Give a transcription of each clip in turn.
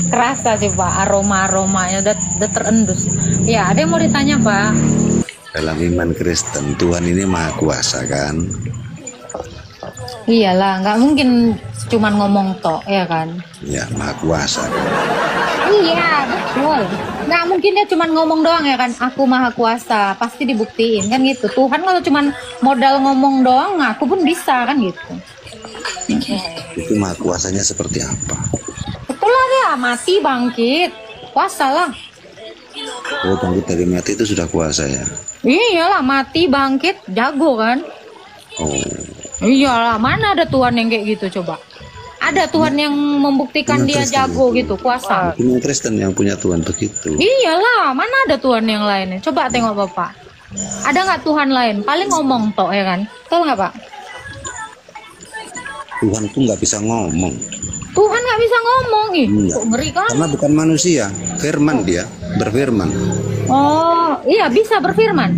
Kerasa sih Pak, aroma-aromanya udah terendus. Ya, ada yang mau ditanya Pak? Dalam iman Kristen, Tuhan ini maha kuasa kan? Iyalah, nggak mungkin cuman ngomong tok, ya kan? Ya, maha kuasa kan? Iya, betul. Nggak mungkin dia cuman ngomong doang ya kan, aku maha kuasa, pasti dibuktiin kan gitu. Tuhan kalau cuman modal ngomong doang, aku pun bisa kan gitu. Itu maha kuasanya seperti apa? Betul lah dia, mati bangkit, kuasa lah. Oh, bangkit dari mati itu sudah kuasa ya? Iyalah, mati bangkit, jago kan? Oh, Iyalah, mana ada Tuhan yang kayak gitu coba? Ada Tuhan yang membuktikan Iman dia Kristen jago itu. gitu, kuasa. iman Kristen yang punya Tuhan begitu. Iyalah, mana ada Tuhan yang lainnya? Coba tengok Bapak. Ada nggak Tuhan lain? Paling ngomong tok ya kan? Tahu nggak Pak? Tuhan itu nggak bisa ngomong. Tuhan nggak bisa ngomong, ih, Iya. kok ngeri kan? Karena bukan manusia, firman dia, berfirman. Oh, iya bisa berfirman.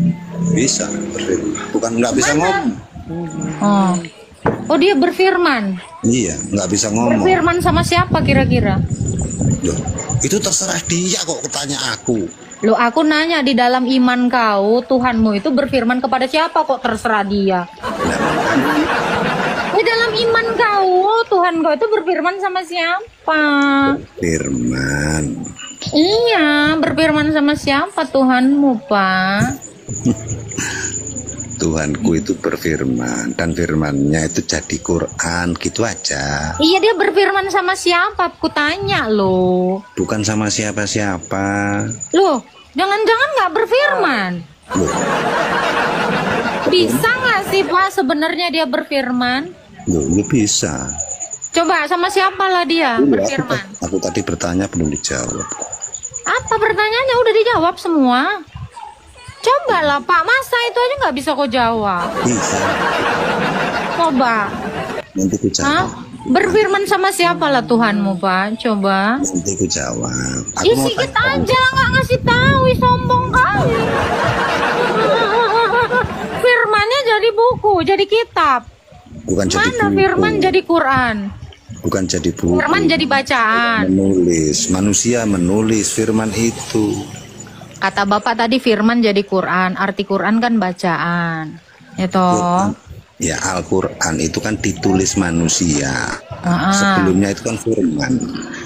Bisa berfirman. Bukan nggak bisa ngomong. Oh, oh dia berfirman. Iya, nggak bisa ngomong. Berfirman sama siapa kira-kira? Loh, itu terserah dia kok tanya aku. Loh, aku nanya di dalam iman kau, Tuhanmu itu berfirman kepada siapa kok terserah dia? Di dalam iman kau, Tuhan kau itu berfirman sama siapa? Firman. Iya, berfirman sama siapa Tuhanmu, Pak? Tuhanku itu berfirman dan firmannya itu jadi Quran gitu aja. Iya, dia berfirman sama siapa? Aku tanya loh. Bukan sama siapa-siapa. Loh, jangan-jangan nggak berfirman? Loh, Bisa nggak sih, Pak, sebenarnya dia berfirman? lu bisa. Coba sama siapa lah dia Dulu berfirman? aku tadi bertanya belum dijawab. Apa pertanyaannya? Udah dijawab semua. Coba lah, Pak, masa itu aja nggak bisa kau jawab? Bisa. Coba. Nanti ku Hah? jawab. Berfirman sama siapa lah Tuhanmu, Pak? Coba. Nanti ku jawab. Aku Ih, mau sikit tanya. aja nggak ngasih tahu, ih, sombong kali. Firmannya jadi buku, jadi kitab. Bukan jadi Mana buku. firman jadi Quran? Bukan jadi buku. Firman jadi bacaan. Menulis. Manusia menulis firman itu. Kata Bapak tadi firman jadi Quran, arti Quran kan bacaan. Ya toh? Ya, Al-Quran itu kan ditulis manusia. Ah. Sebelumnya itu kan firman.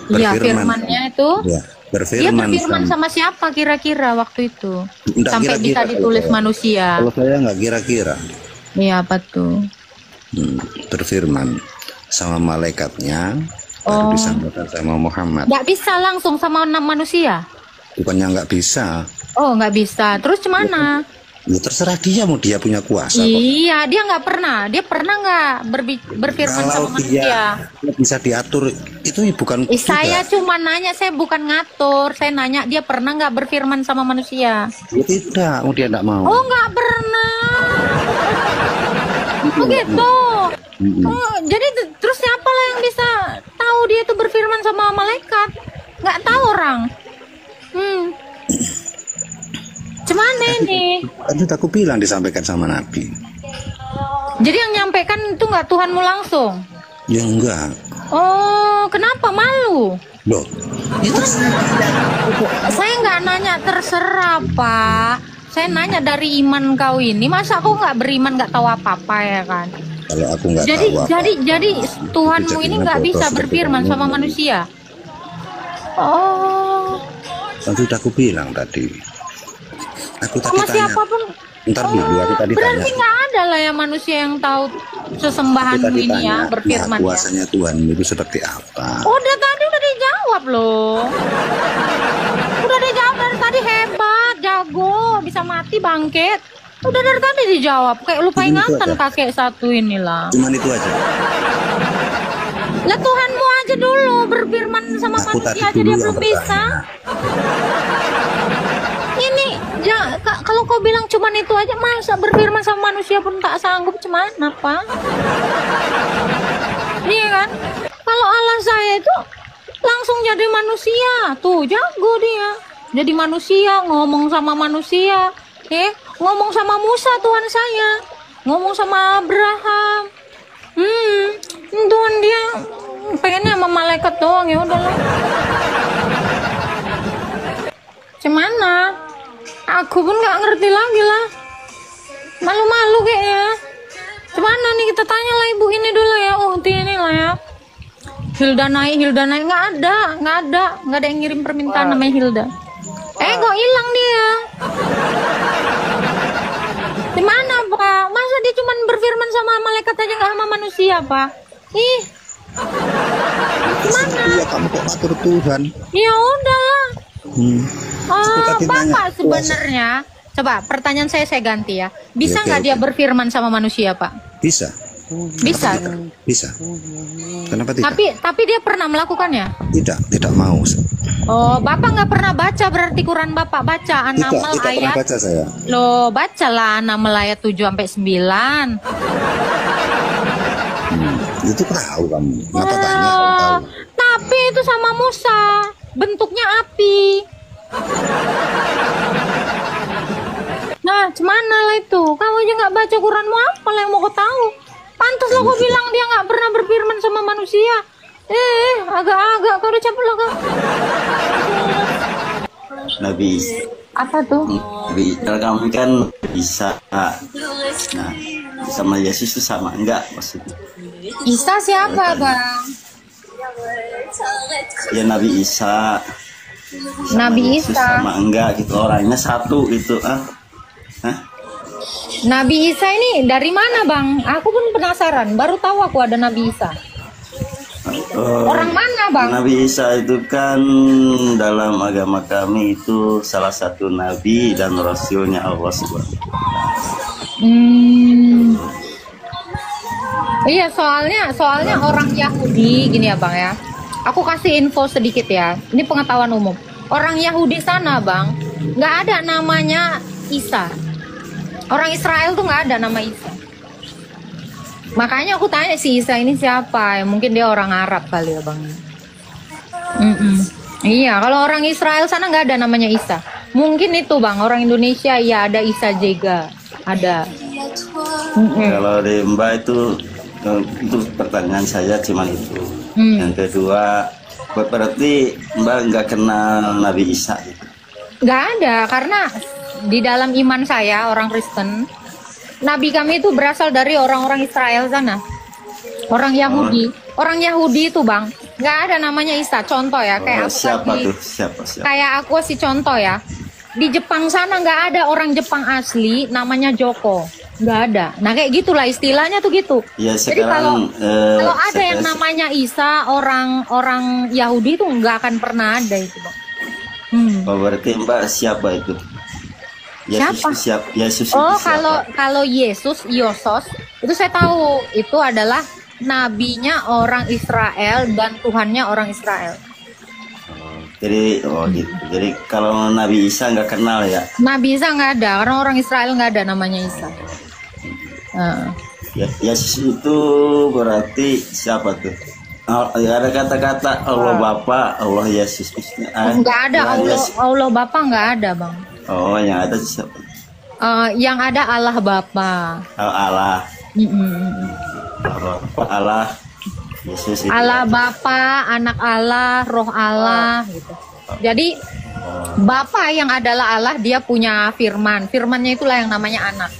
Iya, firmannya itu. Ya, Dia berfirman. berfirman sama siapa kira-kira waktu itu? Nggak Sampai kira-kira bisa kalau ditulis saya. manusia. Kalau saya nggak kira-kira. Iya, apa tuh? Berfirman sama malaikatnya, baru disampaikan sama Muhammad. Nggak bisa langsung sama manusia? Bukannya nggak bisa. Oh, nggak bisa. Terus gimana? Ya terserah dia, mau dia punya kuasa kok. Iya, dia nggak pernah. Dia pernah nggak berfirman Kalau sama manusia? dia bisa diatur, itu bukan Ih, saya juga. cuma nanya, saya bukan ngatur. Saya nanya dia pernah nggak berfirman sama manusia? Ya tidak, mau dia nggak mau. Oh, nggak pernah. Oh gitu. Oh, jadi terus siapa lah yang bisa tahu dia itu berfirman sama malaikat? Nggak tahu orang. Cemana ini? Kan sudah aku bilang disampaikan sama Nabi. Jadi yang nyampaikan itu nggak Tuhanmu langsung? Ya enggak. Oh, kenapa malu? Loh, ya terserah. Saya nggak nanya terserah, Pak. Saya nanya dari iman kau ini. Masa kau nggak beriman, nggak tahu apa-apa ya kan? Kalau aku nggak Jadi tahu apa. jadi Tuhanmu Itu ini jadinya nggak bodoh bisa seperti berfirman kamu. sama manusia. Oh, Kan sudah aku bilang tadi. Aku tadi sama tanya. siapapun. Ntar dulu aku tadi tanya. Berarti nggak ada lah ya manusia yang tahu Aku sesembahanmu tadi ini tanya, ya berfirman ya. kuasanya Tuhan itu seperti apa? Udah tadi udah dijawab loh. Udah dijawab dari tadi, hebat, jago, bisa mati bangkit. Udah dari tadi dijawab. Kayak lupa Cuman itu ingatan aja. kakek satu inilah. Cuman itu aja. Lah Tuhanmu aja dulu berfirman sama Aku tadi manusia aja dulu dia yang belum bisa. Ini ya, kalau kau bilang cuman itu aja, masa berfirman sama manusia pun tak sanggup, cuman apa? Iya kan? Kalau Allah saya itu langsung jadi manusia, tuh jago dia. Jadi manusia, ngomong sama manusia, ngomong sama Musa Tuhan saya, ngomong sama Abraham. Tuhan dia pengennya sama malaikat doang, ya udahlah. Cemana? Aku pun nggak ngerti lagi lah. Malu-malu kayaknya. Cemana nih, kita tanya lah ibu ini dulu ya. Uhti ini lah ya. Hilda naik, nggak ada yang ngirim permintaan namanya Hilda. Kok hilang dia? Di mana Pak? Masa dia cuma berfirman sama malaikat aja nggak sama manusia Pak? Ih, gimana? Iya, kamu kok ngatur Tuhan. Ya udah. Tadi nanya, Bapak sebenarnya, coba pertanyaan saya ganti ya. Bisa Oke, nggak oke. dia berfirman sama manusia Pak? Bisa. Bisa. Bisa. Kenapa tidak? Tapi dia pernah melakukannya? Tidak mau. Oh, Bapak nggak pernah baca berarti Quran Bapak baca An-Naml Tidak pernah ayat. baca saya. Loh, bacalah An-Naml ayat 7 sampai 9. Itu tahu kamu. Ngapa tanya? Kamu tahu. Tapi itu sama Musa, bentuknya api. Nah, cemana lah itu? Kamu aja nggak baca Quranmu, apa lah yang mau kau tahu? Pantas lah kau bilang dia nggak pernah berfirman sama manusia. Agak-agak kau udah capek lah kau. Nabi Isa. Apa tuh? Nabi Isa kami kan bisa. Nah, sama Yesus itu sama enggak maksudnya? Isa siapa, Bang? Ya Nabi Isa. Sama Nabi Yesus Isa. sama enggak gitu, orangnya satu gitu Hah? Nabi Isa ini dari mana, Bang? Aku pun penasaran. Baru tahu aku ada Nabi Isa. Orang mana, Bang? Nabi Isa itu kan dalam agama kami itu salah satu nabi dan rasulnya Allah Subhanahu. Iya, soalnya orang Yahudi gini ya, Bang ya. Aku kasih info sedikit ya. Ini pengetahuan umum. Orang Yahudi sana, Bang, nggak ada namanya Isa. Orang Israel tuh nggak ada nama Isa. Makanya aku tanya si Isa ini siapa? Ya, mungkin dia orang Arab kali ya, Bang. Iya, kalau orang Israel sana nggak ada namanya Isa. Mungkin itu, Bang, orang Indonesia ya ada Isa Jega, ada. Kalau di Mbak itu pertanyaan saya cuma itu. Yang kedua, berarti Mbak nggak kenal Nabi Isa gitu. Nggak ada, karena di dalam iman saya orang Kristen, Nabi kami itu berasal dari orang-orang Israel sana, orang Yahudi. Orang Yahudi itu, Bang, nggak ada namanya Isa. Contoh ya, kayak aku Siapa tadi, tuh? Siapa? kayak aku sih contoh ya. Di Jepang sana nggak ada orang Jepang asli namanya Joko, nggak ada. Nah kayak gitulah istilahnya tuh gitu. Ya, Jadi kalau sekarang ada yang namanya Isa, orang Yahudi itu nggak akan pernah ada itu, Bang. berarti Mbak siapa itu? Siapa? Yesus Oh, itu siapa? kalau Yesus, Yosos, itu saya tahu itu adalah nabinya orang Israel dan Tuhannya orang Israel. Jadi gitu. Jadi kalau Nabi Isa nggak kenal ya? Nabi Isa nggak ada, karena orang Israel nggak ada namanya Isa. Ya, Yesus itu berarti siapa tuh? Ada kata-kata Allah Bapa, Allah Yesus. Nggak ada, Allah Bapa nggak ada, Bang. Oh, yang ada siapa? Yang ada Allah Bapa. Allah. Allah. Yesus itu. Allah Bapa, Anak Allah, Roh Allah, gitu. Jadi Bapa yang adalah Allah, dia punya firman. Firmannya itulah yang namanya anak.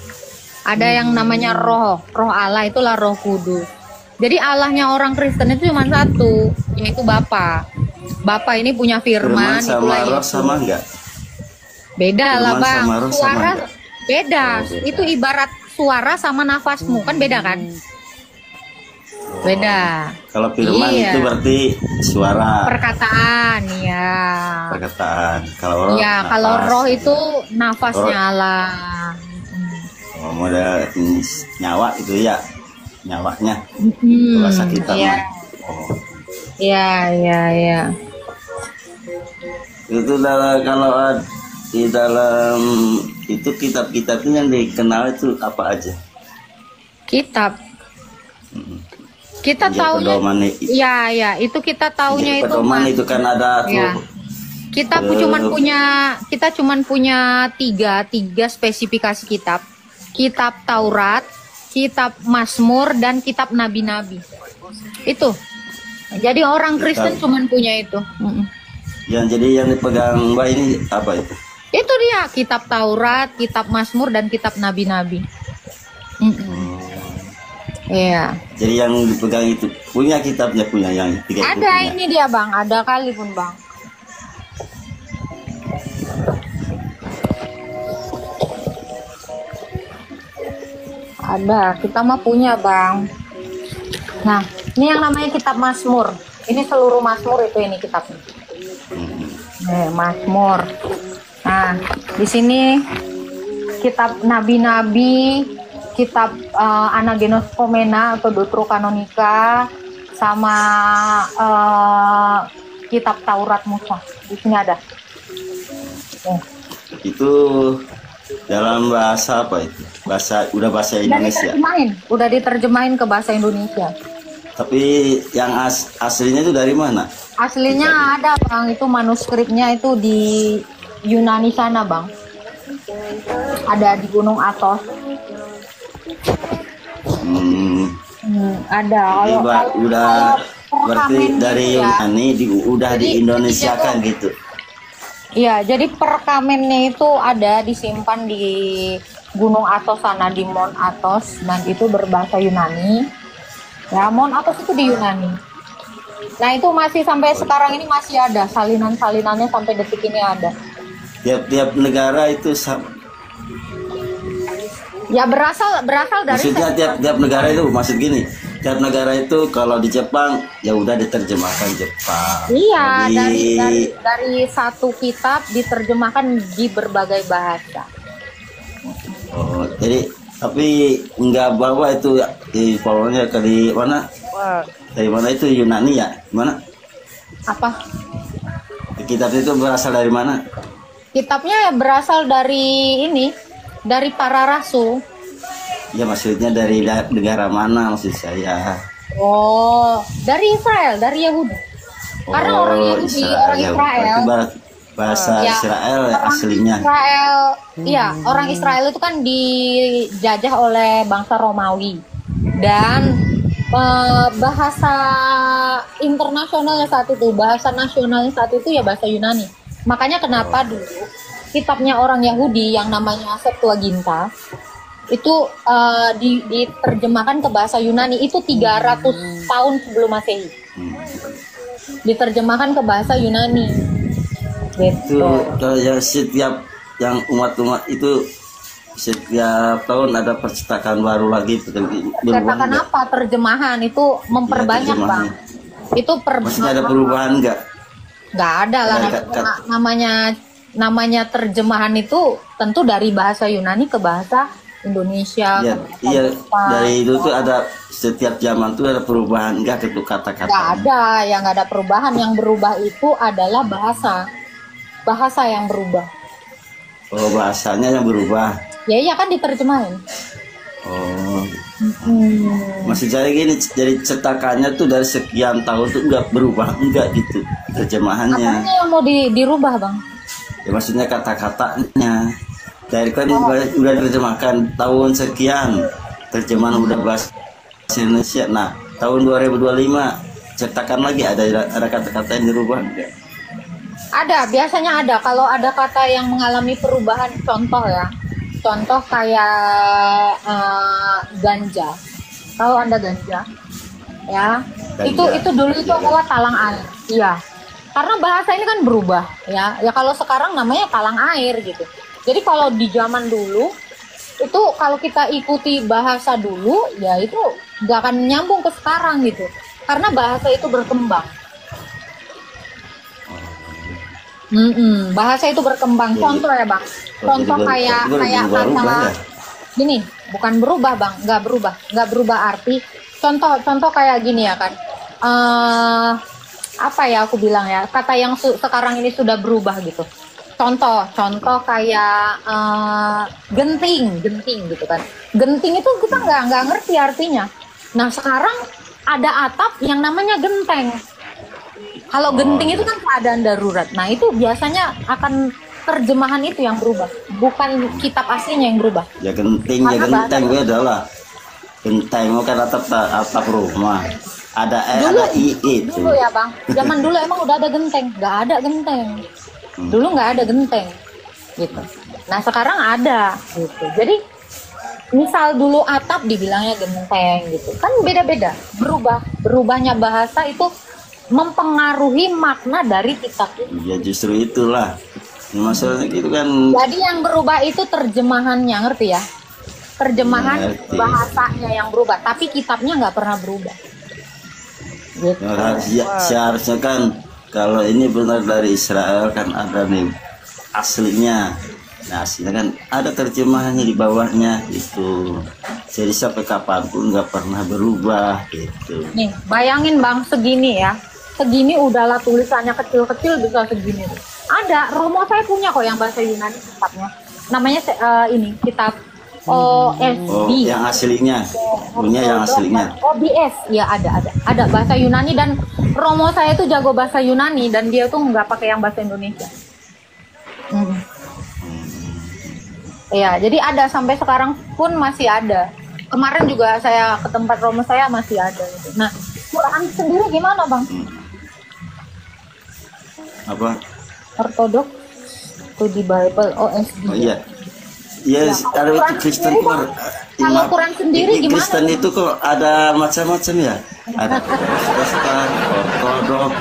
Ada yang namanya roh Allah itulah Roh Kudus. Jadi Allahnya orang Kristen itu cuma satu, yaitu Bapa. Bapa ini punya firman, sama itulah roh Yesus. sama enggak? Beda lah, Firman Bang. sama roh sama Suara enggak? beda. Oh, beda. Itu ibarat suara sama nafasmu, kan beda kan? Beda. Kalau firman Iya. itu berarti suara, Perkataan, ya. perkataan. Kalau roh, Ya, kalau nafas. roh itu nafasnya Roh. Allah. Model nyawa itu ya, nyawanya. Hmm, Bahasa kita iya. mah. Oh. Iya. Itu kalau di dalam itu kitab-kitabnya yang dikenal itu apa aja? Kitab. Kita Ya, taunya, pedoman ya, itu kita taunya itu, pedoman Mas. itu kan ada tuh. Ya. Kita cuman punya tiga spesifikasi kitab. Kitab Taurat, kitab Mazmur, dan kitab Nabi-Nabi. Itu. Jadi orang Kristen cuman punya itu. jadi yang dipegang Mbak ini apa itu? Itu dia kitab Taurat, kitab Mazmur, dan kitab nabi-nabi. Iya. Jadi yang dipegang itu punya kitabnya, punya yang tiga itu Ada punya. ini dia bang, ada kali pun bang. Ada, kita mah punya bang. Nah, ini yang namanya kitab Mazmur. Ini seluruh Mazmur itu ini kitabnya. Mazmur. Nah, di sini kitab nabi-nabi, kitab Anagenos Komena atau Deuterokanonika, sama kitab Taurat Musa. Di sini ada. Itu dalam bahasa apa itu? Bahasa Indonesia. Udah diterjemahin ke bahasa Indonesia. Tapi yang aslinya itu dari mana? Aslinya ada bang, itu manuskripnya itu di Yunani sana bang. Ada di Gunung Athos. Ada. Udah berarti dari ya, Yunani udah di Indonesia kan gitu. Iya, jadi perkamennya itu ada disimpan di Gunung Athos sana, di Mount Athos, dan itu berbahasa Yunani. Ya, Mount Athos itu di Yunani. Nah, itu masih sampai sekarang ini masih ada salinan-salinannya, sampai detik ini ada. Tiap negara itu Ya berasal dari maksudnya tiap negara itu maksud gini. Tiap negara itu kalau di Jepang ya udah diterjemahkan Jepang. Iya, Jadi, dari satu kitab diterjemahkan di berbagai bahasa. oh, jadi tapi nggak bawa itu di Polonia ke di mana? Dari mana itu Yunani ya? Mana? Apa? Kitab itu berasal dari mana? Kitabnya berasal dari ini, dari para rasul. Ya maksudnya dari negara mana maksud saya? Oh, dari Israel, dari Yahudi. Karena orang Yahudi, orang Israel. Berarti bahasa Ya, Israel orang aslinya. Israel, iya, orang Israel itu kan dijajah oleh bangsa Romawi. Dan bahasa internasionalnya saat itu, bahasa nasionalnya saat itu ya bahasa Yunani. Makanya kenapa dulu kitabnya orang Yahudi yang namanya Septuaginta itu diterjemahkan ke bahasa Yunani itu 300 tahun sebelum Masehi. Diterjemahkan ke bahasa Yunani. Itu Gitu. kalau yang setiap yang umat-umat itu setiap tahun ada percetakan baru lagi. Katakan apa terjemahan itu memperbanyak Ya, terjemahan. bang. Itu Maksudnya ada perubahan nggak? nggak ada lah namanya terjemahan itu tentu dari bahasa Yunani ke bahasa Indonesia. Ya, ke bahasa iya. Jepang. Dari itu tuh ada setiap zaman tuh ada perubahan nggak itu kata-kata? Nggak ada, yang nggak ada perubahan. Yang berubah itu adalah bahasa yang berubah. Oh, bahasanya yang berubah. Ya iya kan diterjemahin. Oh, maksud saya gini, jadi cetakannya tuh dari sekian tahun tuh nggak berubah, enggak gitu terjemahannya. Apanya yang mau dirubah bang? Ya maksudnya kata-katanya. Dari kan udah terjemahkan tahun sekian, terjemahan udah bahasa Indonesia. Nah, tahun 2025 cetakan lagi ada kata-kata yang dirubah enggak? Ada, biasanya ada. Kalau ada kata yang mengalami perubahan, contoh kayak ganja. Kalau Anda ganja, ya, Ganja. itu dulu itu adalah talang air. Iya. Karena bahasa ini kan berubah, ya. Ya kalau sekarang namanya talang air gitu. Jadi kalau di zaman dulu itu kalau kita ikuti bahasa dulu, ya itu nggak akan nyambung ke sekarang gitu. Karena bahasa itu berkembang. Bahasa itu berkembang. Contoh ya bang, contoh kayak kata gini, bukan berubah bang, nggak berubah arti. Contoh kayak gini ya kan, apa ya aku bilang ya, kata yang sekarang ini sudah berubah gitu. Contoh kayak genting gitu kan. Genting itu kita nggak ngerti artinya. Nah sekarang ada atap yang namanya genteng. Kalau genting itu kan keadaan darurat. Nah itu biasanya akan terjemahan itu yang berubah, bukan kitab aslinya yang berubah. Ya genting, ya genteng beda lah. Genteng kan atap rumah. Ada Dulu, ada I itu. dulu ya bang, zaman dulu emang udah ada genteng, nggak ada genteng. Dulu nggak ada genteng, gitu. Nah sekarang ada, gitu. Jadi misal dulu atap dibilangnya genteng, gitu. Kan beda-beda, berubahnya bahasa itu mempengaruhi makna dari kitab itu. Ya justru itulah. Masalahnya gitu kan. Jadi yang berubah itu terjemahannya, ngerti ya? Terjemahan Ngerti. bahasanya yang berubah, tapi kitabnya nggak pernah berubah. Gitu. Seharusnya kan kalau ini benar dari Israel kan ada nih aslinya. Nah aslinya kan ada terjemahannya di bawahnya itu. Jadi sampai kapanpun nggak pernah berubah gitu. Nih, bayangin bang, segini ya. Segini udahlah tulisannya kecil-kecil bisa segini. Ada, Romo saya punya kok yang bahasa Yunani kitabnya. Namanya ini, kitab OSB. Oh, yang aslinya. Punya yang aslinya. OBS, ya ada bahasa Yunani dan Romo saya itu jago bahasa Yunani dan dia tuh nggak pakai yang bahasa Indonesia. Ya, jadi ada sampai sekarang pun masih ada. Kemarin juga saya ke tempat Romo saya masih ada. Gitu. Nah, Quran sendiri gimana bang? Apa? Ortodok to the Bible OSB. Oh iya. Yes, kalau itu Kristen kok Kalau Quran sendiri gimana? Kristen itu kok ada macam-macam ya. Ada Protestan, Ortodok,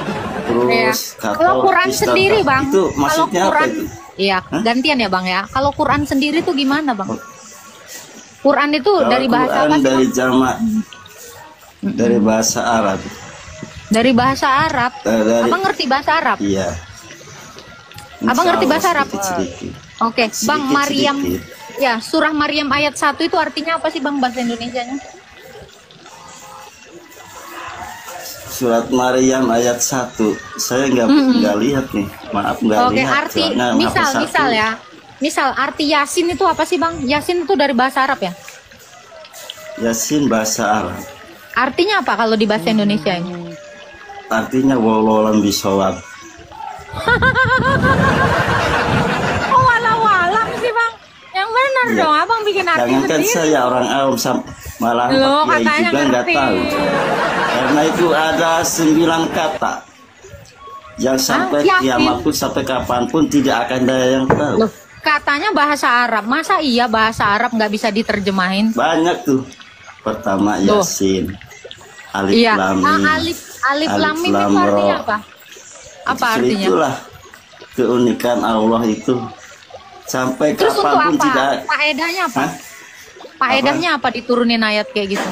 terus Ya. Katolik. Kalau Quran Islam. sendiri bang, Itu maksudnya kalau Quran, apa itu? Iya, gantian ya bang ya. Kalau Quran sendiri tuh gimana bang? Quran itu Kalau dari bahasa Quran apa sih? dari Bang? jamak, dari bahasa Arab. Dari bahasa Arab. Dari- Abang ngerti bahasa Arab? Iya. Abang ngerti bahasa Arab? Sedikit. Oke, Bang Sedikit, Maryam. sedikit. Ya, surah Maryam ayat 1 itu artinya apa sih bang bahasa Indonesianya? Surat Maryam ayat 1. Saya nggak lihat nih. Maaf nggak Oke, lihat. arti soalnya misal HP misal satu. ya. Misal arti Yasin itu apa sih bang? Yasin itu dari bahasa Arab ya? Yasin bahasa Arab. Artinya apa kalau di bahasa Indonesia ini? Artinya wallahu a'lam bishawab. Oh, walau-walam sih bang. Yang benar Iya. dong, abang bikin arti Jangankan sendiri. saya orang awam malah Loh, Pak Kiai katanya juga nggak ngerti. tahu. Karena itu ada 9 kata yang sampai yakin? kiamat pun sampai kapanpun tidak akan ada yang tahu. Loh, katanya bahasa Arab. Masa iya bahasa Arab nggak bisa diterjemahin? Banyak tuh. Pertama Loh. Yasin, Alif Iya. Lam Mim. Alif Lam Mim Lam itu artinya Ra. apa? Apa Justru artinya? Itulah keunikan Allah itu. Sampai Terus untuk kapanpun apa? tidak. Faedahnya apa? Hah? Faedahnya apa diturunin ayat kayak gitu?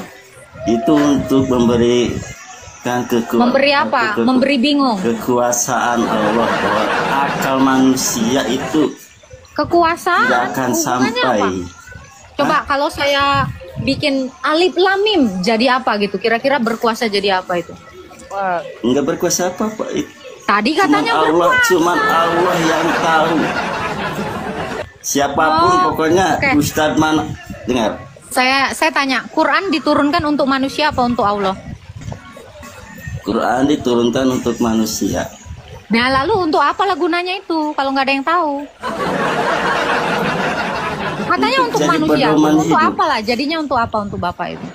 Itu untuk memberikan Memberi apa? Memberi bingung. kekuasaan Allah bahwa akal manusia itu Kekuasaan. tidak akan Hubungannya sampai. apa? Coba kalau saya bikin Alif Lam Mim jadi apa gitu? Kira-kira berkuasa jadi apa itu? Enggak berkuasa apa-apa. Tadi Cuman katanya Allah, berkuasa. cuman Allah yang tahu. Siapapun Oh, pokoknya oke. Ustadz mana dengar. Saya tanya, Quran diturunkan untuk manusia apa untuk Allah? Quran diturunkan untuk manusia. Nah lalu untuk apa lah gunanya itu kalau nggak ada yang tahu? Katanya Untuk untuk jadi manusia, pedoman untuk hidup. apa lah? Jadinya untuk apa untuk bapak itu?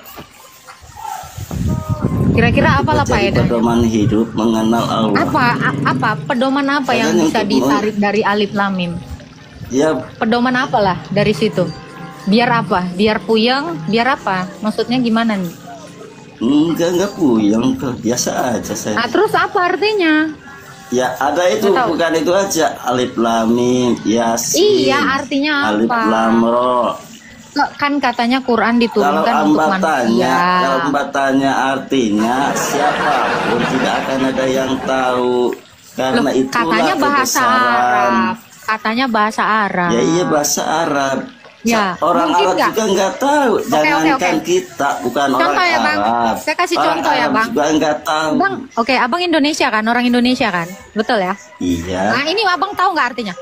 Kira-kira apalah Jadi faedahnya? pedoman hidup mengenal Allah. Apa pedoman apa yang Makanya bisa untuk ditarik dari Alif Lam Mim? Ya Pedoman apalah dari situ? Biar apa? Biar puyeng? Biar apa? Maksudnya gimana nih? enggak puyeng kok. Biasa aja saya. Nah, terus apa artinya? Ya ada itu, Nggak tahu. bukan itu aja. Alif Lam Mim, Yasin. Iya, artinya Alif apa? Lam Ra. Kan katanya Quran Kalau diturunkan untuk manusia. kalau ambatannya artinya siapapun tidak akan ada yang tahu. Karena Loh, itulah katanya bahasa kebesaran. Arab. Katanya bahasa Arab. Ya iya bahasa Arab. Ya, Orang mungkin Arab nggak? juga nggak tahu. Jangankan oke. kita, bukan Contoh orang ya, Bang. Arab. Saya kasih Orang contoh ya, Arab Bang. juga nggak tahu. Bang, oke, abang Indonesia kan, orang Indonesia kan, betul ya? Iya. Nah ini abang tahu nggak artinya?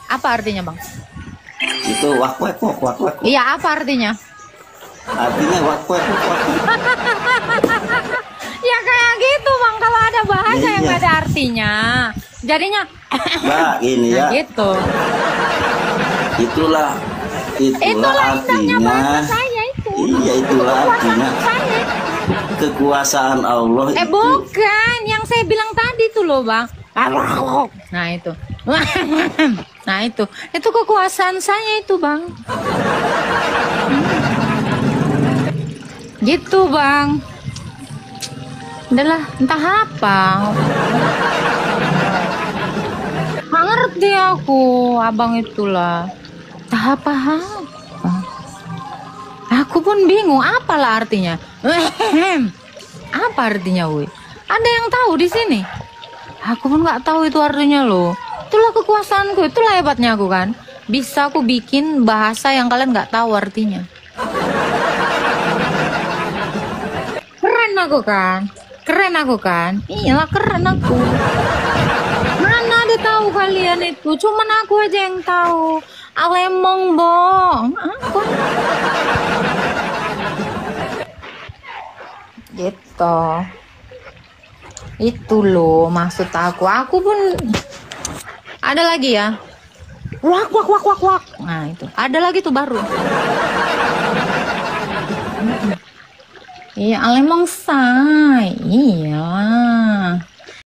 Apa artinya bang? Itu wak wak wak wak wak. Iya apa artinya? Artinya wak wak wak wak. Ya kayak gitu bang, kalau ada bahasa Ya, yang iya. nggak ada artinya, jadinya Mbak, ini ya. gitu. Itulah Itulah indahnya artinya. bahasa saya itu. Iya, itulah Kekuasaan artinya. saya. kekuasaan Allah itu Bukan, yang saya bilang tadi tuh loh bang. Nah itu, nah itu kekuasaan saya itu bang. Gitu bang. Udahlah, entah apa. Nggak ngerti aku, abang itulah. Entah apa. Aku pun bingung, apalah artinya. Apa artinya, woi? Ada yang tahu di sini? Aku pun nggak tahu itu artinya loh. Itulah kekuasaanku, itulah hebatnya aku kan. Bisa aku bikin bahasa yang kalian nggak tahu artinya. Keren aku kan? Keren aku kan? Iyalah keren aku. Mana ada tahu kalian itu? Cuman aku aja yang tahu. Alemong bong. Apa? Gitu. Itu loh maksud aku. Aku pun ada lagi ya. Wak wak wak wak wak. Nah itu. Ada lagi tuh baru. Iya, alemong say. Iya.